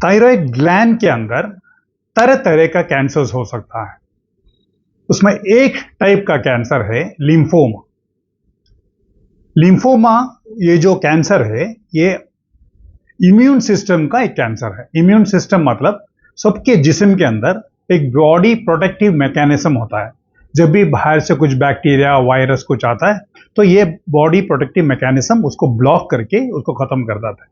Thyroid gland के अंदर तरह तरह का कैंसर्स हो सकता है। उसमें एक टाइप का कैंसर है लिम्फोमा। लिम्फोमा ये जो कैंसर है ये इम्यून सिस्टम का एक कैंसर है। इम्यून सिस्टम मतलब सबके जिस्म के अंदर एक बॉडी प्रोटेक्टिव मैकेनिज्म होता है। जब भी बाहर से कुछ बैक्टीरिया वायरस कुछ आता है तो ये बॉडी प्रोटेक्टिव मैकेनिज्म उसको ब्लॉक करके उसको खत्म कर देता है।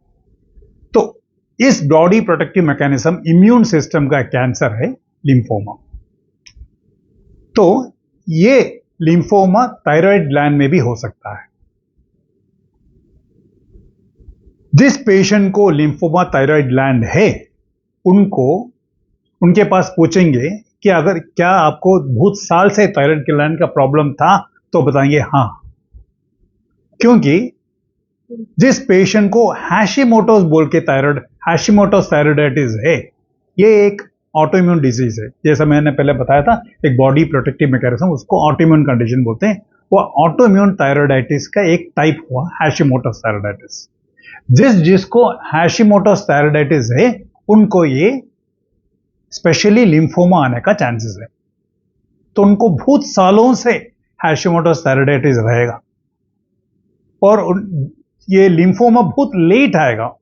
तो इस body protective mechanism immune system का कैंसर है लिम्फोमा। तो ये लिम्फोमा थायराइड ग्लैंड में भी हो सकता है। जिस पेशेंट को लिम्फोमा थायराइड ग्लैंड है उनके पास पूछेंगे कि अगर क्या आपको बहुत साल से थायराइड ग्लैंड का प्रॉब्लम था तो बताएंगे हाँ। क्योंकि जिस पेशेंट को हैशिमोटोस बोल के हैशिमोटोस थायराइडाइटिस है, ये एक ऑटोइम्यून डिजीज है। जैसा मैंने पहले बताया था, एक बॉडी प्रोटेक्टिव मैकेनिज्म, उसको ऑटोइम्यून कंडीशन बोलते हैं। वो ऑटोइम्यून थायराइडाइटिस का एक टाइप हुआ हैशिमोटोस थायराइडाइटिस। जिसको हैशिमोटोस थायराइडाइटिस है उनको ये स्पेशली लिम्फोमा आने का चांसेस है। तो उनको बहुत सालों से हैशिमोटोस थायराइडाइटिस रहेगा और ये लिम्फोमा बहुत लेट आएगा।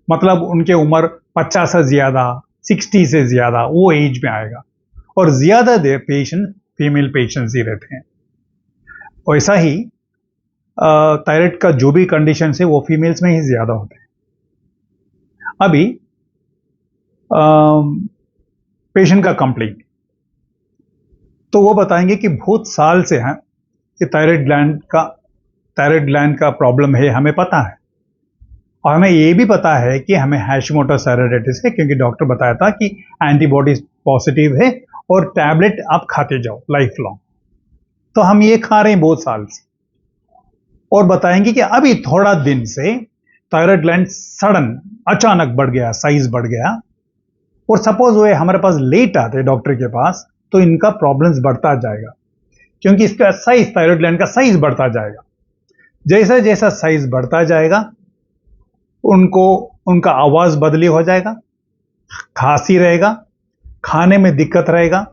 मतलब उनके उम्र 50 से ज्यादा, 60 से ज्यादा वो एज में आएगा। और ज्यादा देर पेशेंट फीमेल पेशेंट्स ही रहते हैं। वैसा ही थायराइड का जो भी कंडीशन है वो फीमेल्स में ही ज्यादा होते हैं। अभी पेशेंट का कंप्लेंट तो वो बताएंगे कि बहुत साल से है कि थायराइड ग्लैंड का प्रॉब्लम है, हमें पता है। और हमें ये भी पता है कि हमें हैशिमोटोस थायराइडाइटिस है, क्योंकि डॉक्टर बताया था कि एंटीबॉडीज पॉजिटिव है और टैबलेट आप खाते जाओ लाइफ लॉन्ग। तो हम ये खा रहे हैं बहुत साल से। और बताएंगे कि अभी थोड़ा दिन से थायराइड ग्लैंड सडन अचानक बढ़ गया, साइज बढ़ गया। और सपोज वो हमारे पास लेट आते डॉक्टर के पास तो इनका प्रॉब्लम्स बढ़ता जाएगा, क्योंकि इसका साइज, थायराइड ग्लैंड का साइज बढ़ता जाएगा। जैसा जैसा साइज बढ़ता जाएगा उनका आवाज बदली हो जाएगा, खांसी रहेगा, खाने में दिक्कत रहेगा,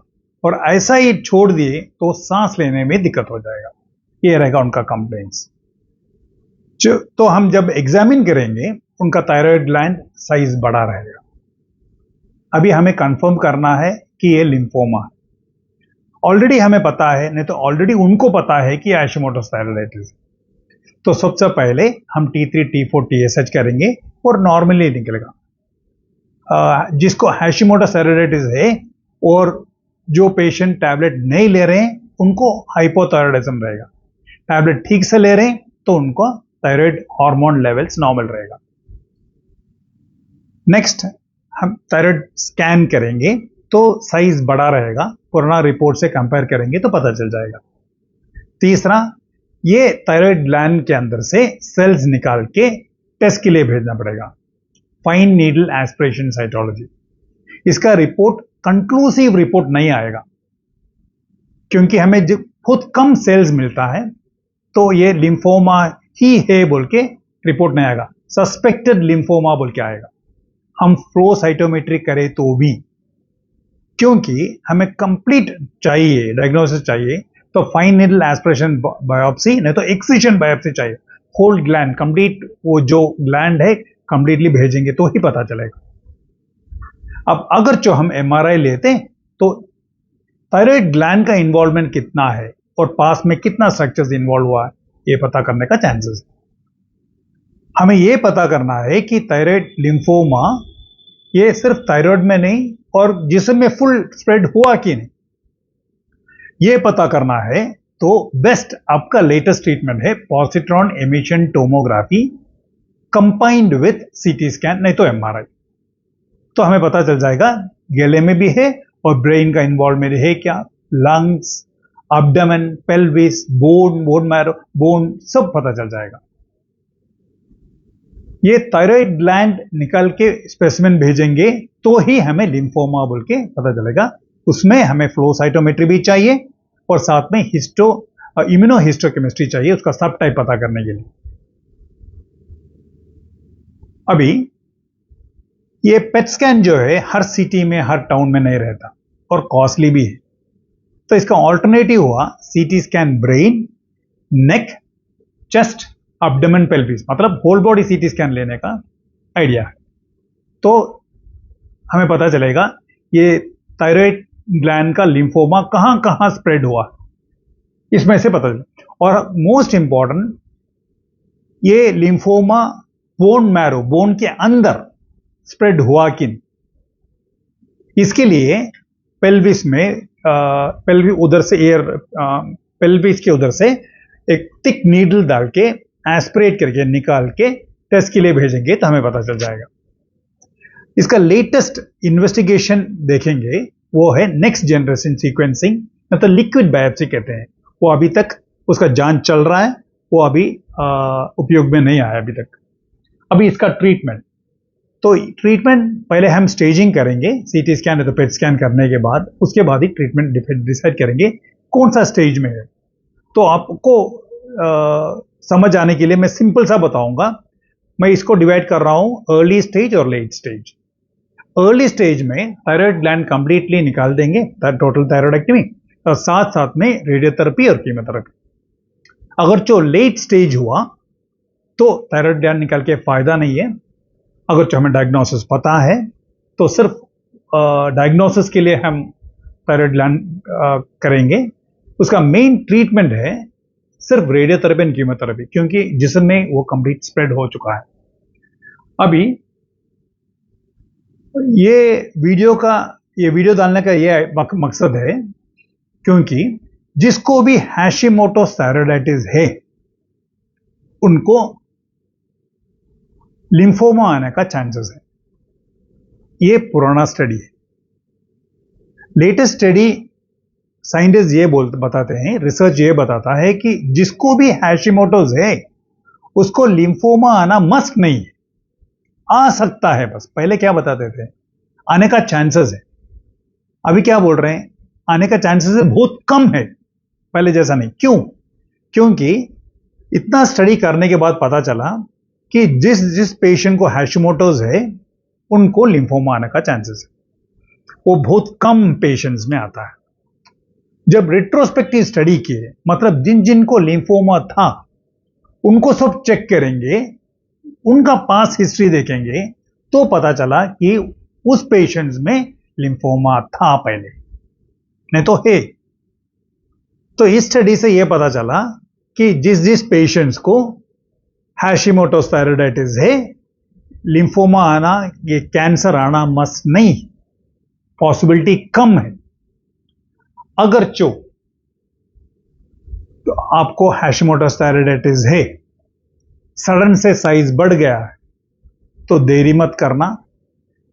और ऐसा ही छोड़ दिए तो सांस लेने में दिक्कत हो जाएगा। ये रहेगा उनका कंप्लेंट्स। तो हम जब एग्जामिन करेंगे उनका थायराइड ग्लैंड साइज बड़ा रहेगा। अभी हमें कंफर्म करना है कि ये लिम्फोमा है। ऑलरेडी हमें पता है, नहीं तो ऑलरेडी उनको पता है कि हैशिमोटोस थायराइडाइटिस। तो सबसे पहले हम T3, T4, TSH करेंगे और नॉर्मली निकलेगा। जिसको हैशिमोटोस थायराइडाइटिस है और जो पेशेंट टैबलेट नहीं ले रहे हैं उनको हाइपोथायराइडिज्म रहेगा। टैबलेट ठीक से ले रहे हैं तो उनको थायराइड हार्मोन लेवल्स नॉर्मल रहेगा। नेक्स्ट हम थायराइड स्कैन करेंगे तो साइज बड़ा रहेगा, पुराना रिपोर्ट से कंपेयर करेंगे तो पता चल जाएगा। तीसरा, ये थायराइड ग्लैंड के अंदर से सेल्स निकाल के टेस्ट के लिए भेजना पड़ेगा, फाइन नीडल एस्पिरेशन साइटोलॉजी। इसका रिपोर्ट कंक्लूसिव रिपोर्ट नहीं आएगा, क्योंकि हमें बहुत कम सेल्स मिलता है। तो ये लिम्फोमा ही है बोल के रिपोर्ट नहीं आएगा, सस्पेक्टेड लिम्फोमा बोल के आएगा। हम फ्लो साइटोमेट्री करें तो भी, क्योंकि हमें कंप्लीट चाहिए, डायग्नोसिस चाहिए, तो फाइन नीडल एस्पिरेशन बायोप्सी, नहीं तो एक्सिशन बायोप्सी चाहिए। होल ग्लैंड कंप्लीट, वो जो ग्लैंड है कंप्लीटली भेजेंगे तो ही पता चलेगा। अब अगर जो हम MRI लेते तो थायराइड ग्लैंड का इन्वॉल्वमेंट कितना है और पास में कितना स्ट्रक्चर्स इन्वॉल्व हुआ है, ये पता करने का चांसेस है। हमें यह पता करना है कि थायराइड लिम्फोमा ये सिर्फ थायराइड में नहीं और जिस्म में फुल स्प्रेड हुआ कि नहीं, ये पता करना है। तो बेस्ट आपका लेटेस्ट ट्रीटमेंट है positron emission tomography combined with CT scan, नहीं तो MRI। तो हमें पता चल जाएगा गले में भी है और ब्रेन का इन्वॉल्वमेंट है क्या, lungs, abdomen, pelvis, bone marrow, bone सब पता चल जाएगा। ये थायराइड ग्लैंड निकाल के स्पेसिमेन भेजेंगे तो ही हमें लिम्फोमा बोल के पता चलेगा। उसमें हमें फ्लो साइटोमेट्री भी चाहिए और साथ में इम्यूनोहिस्टोकेमिस्ट्री चाहिए, उसका सब टाइप पता करने के लिए। अभी ये पेट स्कैन जो है हर सिटी में, हर टाउन में नहीं रहता और कॉस्टली भी है। तो इसका ऑल्टरनेटिव हुआ सीटी स्कैन ब्रेन, नेक, चेस्ट, एब्डोमेन, पेल्विस, मतलब होल बॉडी सीटी स्कैन लेने का आइडिया है। तो हमें पता चलेगा ये थायराइड ग्लैंड का लिम्फोमा कहां कहां स्प्रेड हुआ, इसमें से पता चले। और मोस्ट इंपॉर्टेंट, ये लिम्फोमा बोन मैरो, बोन के अंदर स्प्रेड हुआ कि नहीं, इसके लिए पेल्विस में पेल्विस उधर से एयर, पेल्विस के उधर से एक थिक नीडल डाल के एस्पिरेट करके निकाल के टेस्ट के लिए भेजेंगे तो हमें पता चल जाएगा। इसका लेटेस्ट इन्वेस्टिगेशन देखेंगे, वो है नेक्स्ट जनरेशन सीक्वेंसिंग, मतलब लिक्विड बायोप्सी कहते हैं। वो अभी तक उसका जांच चल रहा है, वो अभी उपयोग में नहीं आया अभी तक। अभी इसका ट्रीटमेंट, तो ट्रीटमेंट पहले हम स्टेजिंग करेंगे सीटी स्कैन या तो पेट स्कैन करने के बाद, उसके बाद ही ट्रीटमेंट डिसाइड करेंगे कौन सा स्टेज में है। तो आपको समझ आने के लिए मैं सिंपल सा बताऊंगा। मैं इसको डिवाइड कर रहा हूं अर्ली स्टेज और लेट स्टेज। अर्ली स्टेज में थायराइड ग्लैंड कंप्लीटली निकाल देंगे, टोटल थायराइडेक्टमी, और साथ साथ में रेडियोथेरेपी और कीमोथेरेपी। अगर जो लेट स्टेज हुआ तो थायराइड ग्लैंड निकाल के फायदा नहीं है। अगर जो हमें डायग्नोसिस पता है तो सिर्फ डायग्नोसिस के लिए हम थायराइड ग्लैंड करेंगे। उसका मेन ट्रीटमेंट है सिर्फ रेडियोथेरेपी एंड कीमोथेरेपी, क्योंकि जिसम में वो कंप्लीट स्प्रेड हो चुका है। अभी ये वीडियो डालने का ये मकसद है क्योंकि जिसको भी हैशिमोटोस थायराइडाइटिस है उनको लिम्फोमा आने का चांसेस है। ये पुराना स्टडी है। लेटेस्ट स्टडी साइंटिस्ट ये बताते हैं, रिसर्च ये बताता है कि जिसको भी हैशिमोटोस है उसको लिम्फोमा आना मस्ट नहीं है, आ सकता है। बस पहले क्या बताते थे, आने का चांसेस है। अभी क्या बोल रहे हैं, आने का चांसेस है बहुत कम है, पहले जैसा नहीं। क्यों? क्योंकि इतना स्टडी करने के बाद पता चला कि जिस पेशेंट को हैशिमोटोस है उनको लिम्फोमा आने का चांसेस है, वो बहुत कम पेशेंट्स में आता है। जब रिट्रोस्पेक्टिव स्टडी किए, मतलब जिन जिन को लिम्फोमा था उनको सब चेक करेंगे, उनका पास हिस्ट्री देखेंगे, तो पता चला कि उस पेशेंट्स में लिम्फोमा था पहले, नहीं तो है। तो इस स्टडी से यह पता चला कि जिस पेशेंट्स को हैशिमोटोस थायराइडाइटिस है, लिम्फोमा आना, ये कैंसर आना मस्ट नहीं, पॉसिबिलिटी कम है। अगर तो आपको हैशिमोटोस थायराइडाइटिस है, सडन से साइज बढ़ गया है, तो देरी मत करना,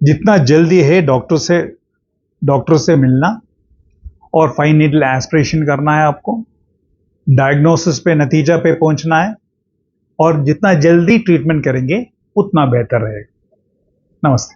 जितना जल्दी है डॉक्टर से मिलना और फाइन नीडल एस्पिरेशन करना है आपको, डायग्नोसिस पे, नतीजा पे पहुंचना है, और जितना जल्दी ट्रीटमेंट करेंगे उतना बेहतर रहेगा। नमस्ते।